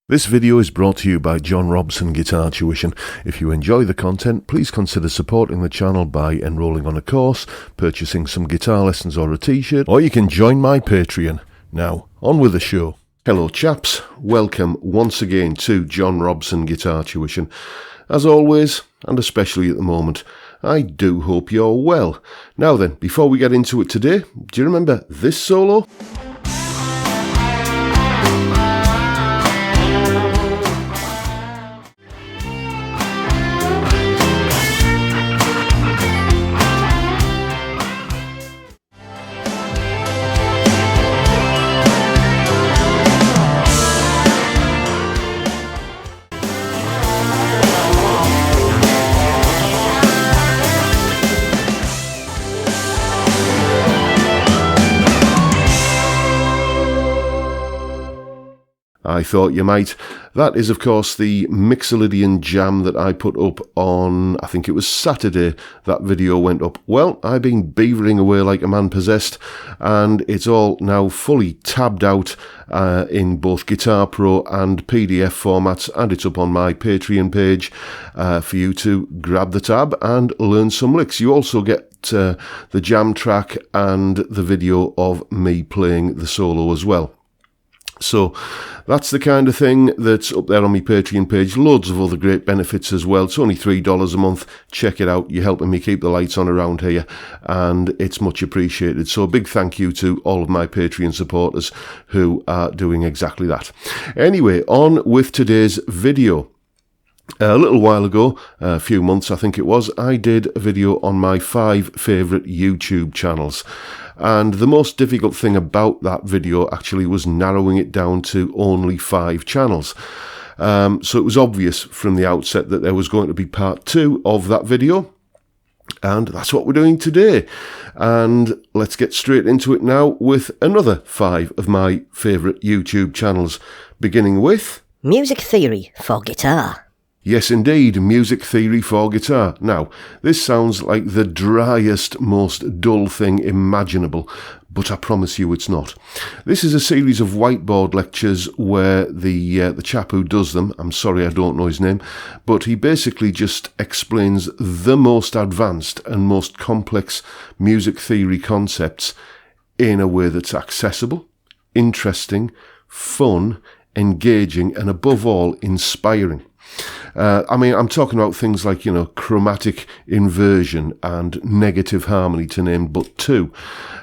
This video is brought to you by John Robson Guitar Tuition. If you enjoy the content, please consider supporting the channel by enrolling on a course, purchasing some guitar lessons or a t-shirt, or you can join my Patreon. Now, on with the show. Hello chaps, welcome once again to John Robson Guitar Tuition. As always, and especially at the moment, I do hope you're well. Now then, before we get into it today, do you remember this solo? I thought you might. That is, of course, the Mixolydian jam that I put up on, I think it was Saturday, that video went up. Well, I've been beavering away like a man possessed, and it's all now fully tabbed out in both Guitar Pro and PDF formats, and it's up on my Patreon page for you to grab the tab and learn some licks. You also get the jam track and the video of me playing the solo as well. So that's the kind of thing that's up there on my Patreon page. Loads of other great benefits as well. It's only $3 a month. Check it out. You're helping me keep the lights on around here, and it's much appreciated. So a big thank you to all of my Patreon supporters who are doing exactly that. Anyway, on with today's video. A little while ago, a few months I think it was, I did a video on my 5 favourite YouTube channels. And the most difficult thing about that video actually was narrowing it down to only 5 channels. So it was obvious from the outset that there was going to be part 2 of that video. And that's what we're doing today. And let's get straight into it now with another 5 of my favourite YouTube channels, beginning with Music Theory for Guitar. Yes, indeed, Music Theory for Guitar. Now, this sounds like the driest, most dull thing imaginable, but I promise you it's not. This is a series of whiteboard lectures where the chap who does them, I'm sorry I don't know his name, but he basically just explains the most advanced and most complex music theory concepts in a way that's accessible, interesting, fun, engaging, and above all, inspiring. I mean, I'm talking about things like, chromatic inversion and negative harmony, to name but 2.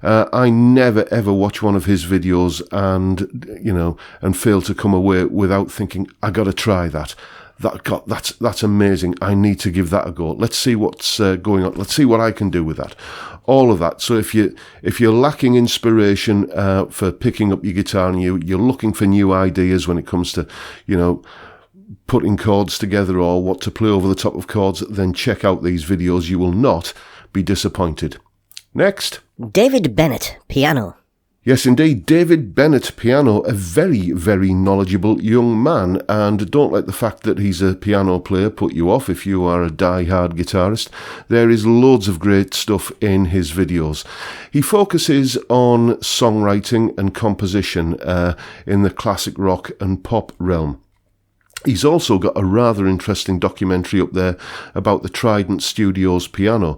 I never ever watch one of his videos and fail to come away without thinking, I got to try that. That's amazing. I need to give that a go. Let's see what's going on. Let's see what I can do with that. All of that. So if you're lacking inspiration for picking up your guitar and you're looking for new ideas when it comes to, putting chords together or what to play over the top of chords, then check out these videos. You will not be disappointed. Next. David Bennett, piano. Yes, indeed, David Bennett, piano, a very, very knowledgeable young man, and don't let the fact that he's a piano player put you off if you are a die-hard guitarist. There is loads of great stuff in his videos. He focuses on songwriting and composition in the classic rock and pop realm. He's also got a rather interesting documentary up there about the Trident Studios piano,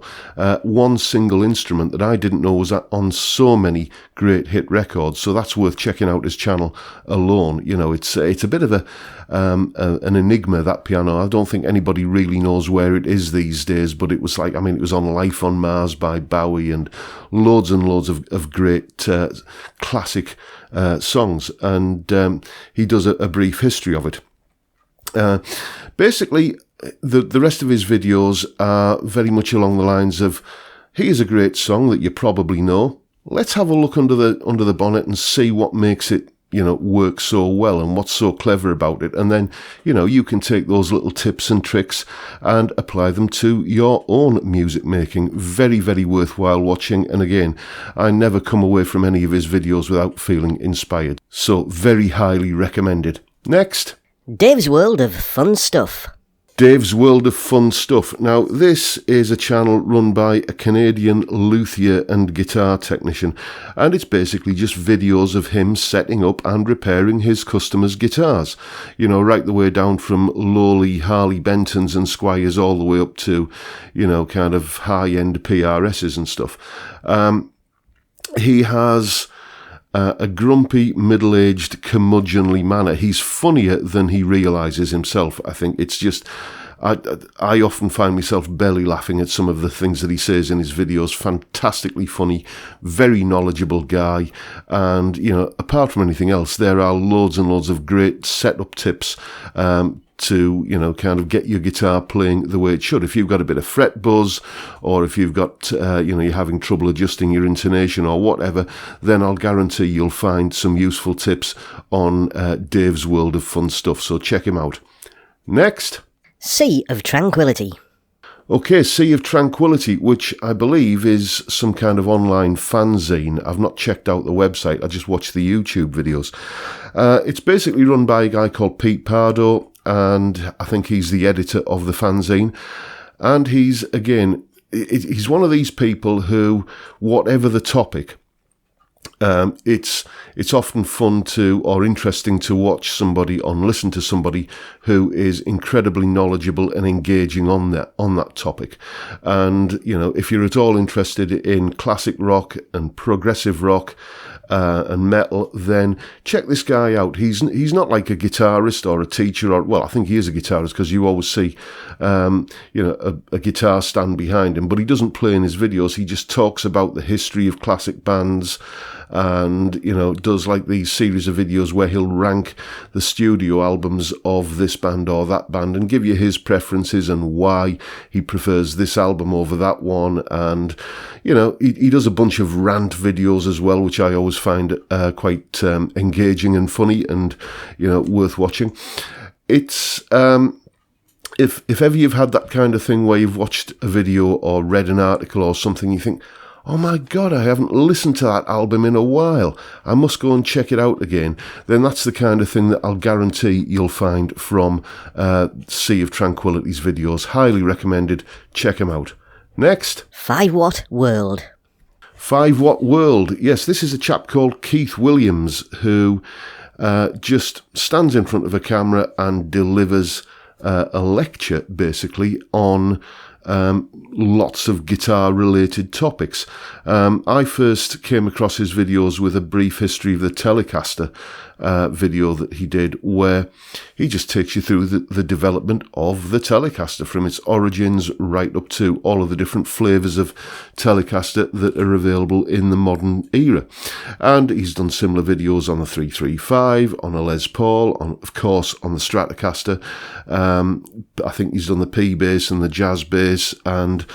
one single instrument that I didn't know was on so many great hit records, so that's worth checking out his channel alone. It's a bit of an enigma, that piano. I don't think anybody really knows where it is these days, but it was it was on Life on Mars by Bowie and loads of great classic songs, and he does a brief history of it. Basically, the rest of his videos are very much along the lines of, here's a great song that you probably know. Let's have a look under the bonnet and see what makes it, work so well and what's so clever about it. And then, you can take those little tips and tricks and apply them to your own music making. Very, very worthwhile watching. And again, I never come away from any of his videos without feeling inspired. So very highly recommended. Next. Dave's World of Fun Stuff. Dave's World of Fun Stuff. Now, this is a channel run by a Canadian luthier and guitar technician, and it's basically just videos of him setting up and repairing his customers' guitars. You know, right the way down from lowly Harley Bentons and Squires all the way up to, you know, kind of high-end PRSs and stuff. He has a grumpy, middle-aged, curmudgeonly manner. He's funnier than he realises himself. I think it's just, I often find myself belly laughing at some of the things that he says in his videos. Fantastically funny, very knowledgeable guy. And, you know, apart from anything else, there are loads and loads of great setup tips to, you know, kind of get your guitar playing the way it should. If you've got a bit of fret buzz, or if you've got, you know, you're having trouble adjusting your intonation or whatever, then I'll guarantee you'll find some useful tips on Dave's World of Fun Stuff. So check him out. Next. Sea of Tranquility. Okay, Sea of Tranquility, which I believe is some kind of online fanzine. I've not checked out the website. I just watched the YouTube videos. It's basically run by a guy called Pete Pardo, and I think he's the editor of the fanzine. And he's, again, he's one of these people who, whatever the topic, it's often fun to, or interesting to watch somebody or listen to somebody who is incredibly knowledgeable and engaging on that topic. And, you know, if you're at all interested in classic rock and progressive rock, and metal, then check this guy out. He's not like a guitarist or a teacher, or, well, I think he is a guitarist because you always see, you know, a guitar stand behind him, but he doesn't play in his videos. He just talks about the history of classic bands, and, you know, does like these series of videos where he'll rank the studio albums of this band or that band and give you his preferences and why he prefers this album over that one. And, you know, he does a bunch of rant videos as well, which I always find quite engaging and funny and, you know, worth watching. It's if ever you've had that kind of thing where you've watched a video or read an article or something, you think, oh my God, I haven't listened to that album in a while, I must go and check it out again, then that's the kind of thing that I'll guarantee you'll find from Sea of Tranquility's videos. Highly recommended. Check them out. Next. 5 Watt World. 5 Watt World. Yes, this is a chap called Keith Williams who just stands in front of a camera and delivers a lecture, basically, on lots of guitar-related topics. I first came across his videos with a brief history of the Telecaster video that he did, where he just takes you through the development of the Telecaster from its origins right up to all of the different flavours of Telecaster that are available in the modern era. And he's done similar videos on the 335, on a Les Paul, of course on the Stratocaster. I think he's done the P bass and the jazz bass, and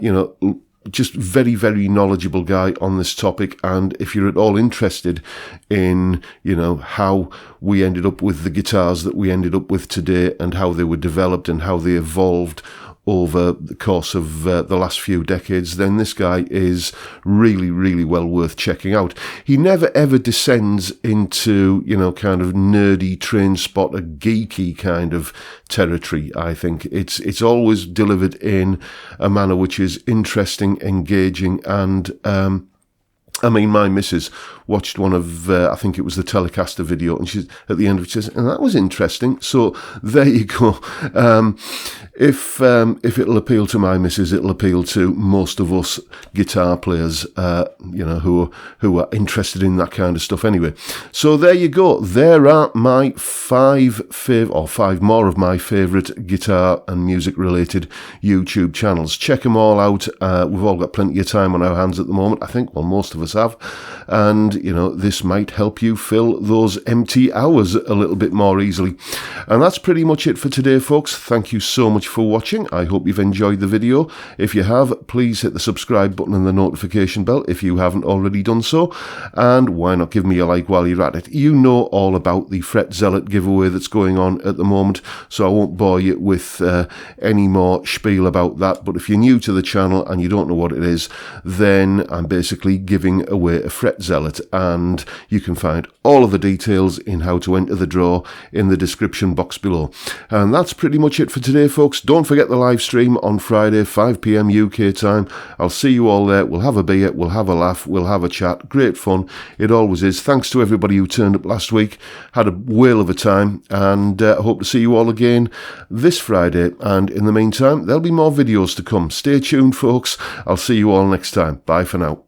you know, just very, very knowledgeable guy on this topic. And if you're at all interested in, you know, how we ended up with the guitars that we ended up with today and how they were developed and how they evolved over the course of the last few decades, then this guy is really, really well worth checking out. He never ever descends into, you know, kind of nerdy, train spotter, geeky kind of territory. I think it's always delivered in a manner which is interesting, engaging, and I mean, my missus watched one of, I think it was the Telecaster video, and she's at the end of it says, and that was interesting. So there you go. If it'll appeal to my missus, it'll appeal to most of us guitar players, you know, who are interested in that kind of stuff anyway. So there you go. There are my 5 more of my favourite guitar and music related YouTube channels. Check them all out. We've all got plenty of time on our hands at the moment, I think. Well, most of us have. And, you know, this might help you fill those empty hours a little bit more easily. And that's pretty much it for today, folks. Thank you so much for watching. I hope you've enjoyed the video. If you have, please hit the subscribe button and the notification bell if you haven't already done so. And why not give me a like while you're at it? You know all about the Fret Zealot giveaway that's going on at the moment, so I won't bore you with any more spiel about that. But if you're new to the channel and you don't know what it is, then I'm basically giving giving away a Fret Zealot, and you can find all of the details in how to enter the draw in the description box below. And that's pretty much it for today, folks. Don't forget the live stream on Friday, 5 p.m. UK time. I'll see you all there. We'll have a beer, we'll have a laugh, we'll have a chat. Great fun. It always is. Thanks to everybody who turned up last week. Had a whale of a time, and I hope to see you all again this Friday. And in the meantime, there'll be more videos to come. Stay tuned, folks. I'll see you all next time. Bye for now.